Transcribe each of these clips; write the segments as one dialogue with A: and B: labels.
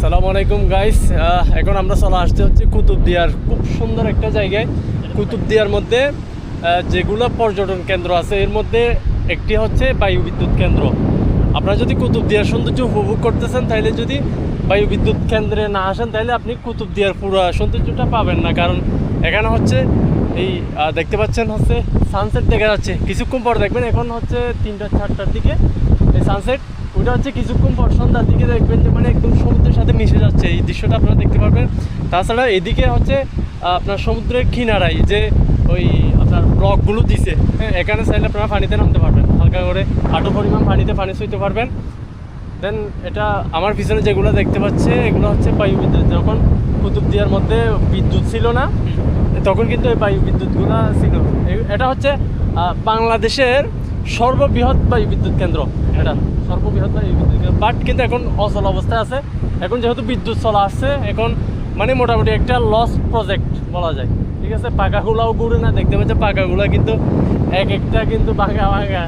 A: আসসালামু আলাইকুম গাইস। এখন আমরা চলে আসতে হচ্ছে কুতুবদিয়ার খুব সুন্দর একটা জায়গায়। কুতুবদিয়ার মধ্যে যেগুলো পর্যটন কেন্দ্র আছে এর মধ্যে একটি হচ্ছে বায়ু বিদ্যুৎ কেন্দ্র। আপনারা যদি কুতুবদিয়ার সৌন্দর্য উপভোগ করতেছেন তাহলে যদি বায়ু বিদ্যুৎ কেন্দ্রে না আসেন তাহলে আপনি কুতুবদিয়ার পুরো সৌন্দর্যটা পাবেন না। কারণ এখানে হচ্ছে এই দেখতে পাচ্ছেন হচ্ছে সানসেট দেখা যাচ্ছে, কিছুক্ষণ পর দেখবেন। এখন হচ্ছে 3টা-4টার দিকে এই সানসেট, ওইটা হচ্ছে কিছুক্ষণ পর সন্ধ্যার দিকে দেখবেন যে মানে একদম সমুদ্রের সাথে মিশে যাচ্ছে। এই দৃশ্যটা আপনারা দেখতে পারবেন। তাছাড়া এদিকে হচ্ছে আপনার সমুদ্রের কিনারায় যে ওই আপনার ব্লকগুলো দিছে, হ্যাঁ, এখানে চাইলে আপনারা পানিতে নামতে পারবেন, হালকা করে হাঁটু পরিমাণ পানিতে পানি ছুঁইতে পারবেন। দেন এটা আমার পিছনে যেগুলো দেখতে পাচ্ছে এগুলো হচ্ছে বায়ু বিদ্যুৎ। যখন কুতুবদিয়ার মধ্যে বিদ্যুৎ ছিল না তখন কিন্তু এই বায়ু বিদ্যুৎগুলো ছিল। এটা হচ্ছে বাংলাদেশের সর্ববৃহৎ বায়ু বিদ্যুৎ কেন্দ্র। এটা সর্ববৃহৎ বায়ু বিদ্যুৎ কেন্দ্র, বাট কিন্তু এখন অচল অবস্থায় আছে। এখন যেহেতু বিদ্যুৎ চলা আসছে এখন মানে মোটামুটি একটা লস প্রজেক্ট বলা যায়। ঠিক আছে, পাকাগুলাও ঘুরে না, দেখতে পাচ্ছে পাকাগুলো কিন্তু একটা কিন্তু ভাঙা ভাঙা,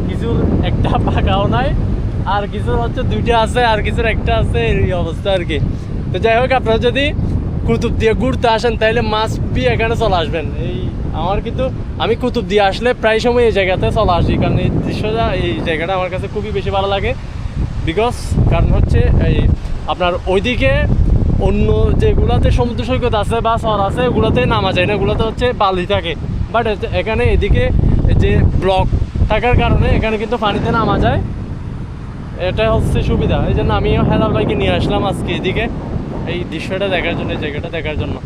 A: কিছুর একটা পাকাও নাই, আর কিছুর হচ্ছে 2টা আছে, আর কিছুর একটা আছে, এই অবস্থা আর কি। তো যাই হোক, আপনারা যদি কুতুবদিয়া ঘুরতে আসেন তাহলে মাস্ট বি এখানে চলে আসবেন। আমি কুতুবদিয়া আসলে প্রায় সময় এই জায়গাতে চলে আসি, কারণ এই দৃশ্যটা, এই জায়গাটা আমার কাছে খুবই বেশি ভালো লাগে। কারণ হচ্ছে এই আপনার ওইদিকে অন্য যেগুলাতে সমুদ্র সৈকত আছে বা শহর আছে ওগুলোতে নামা যায় না, ওগুলোতে হচ্ছে বালি থাকে। বাট এখানে এদিকে যে ব্লক থাকার কারণে এখানে কিন্তু পানিতে নামা যায়, এটা হচ্ছে সুবিধা। এই জন্য আমিও হেলাল ভাইকে নিয়ে আসলাম আজকে এদিকে এই দৃশ্যটা দেখার জন্য, এই জায়গাটা দেখার জন্য।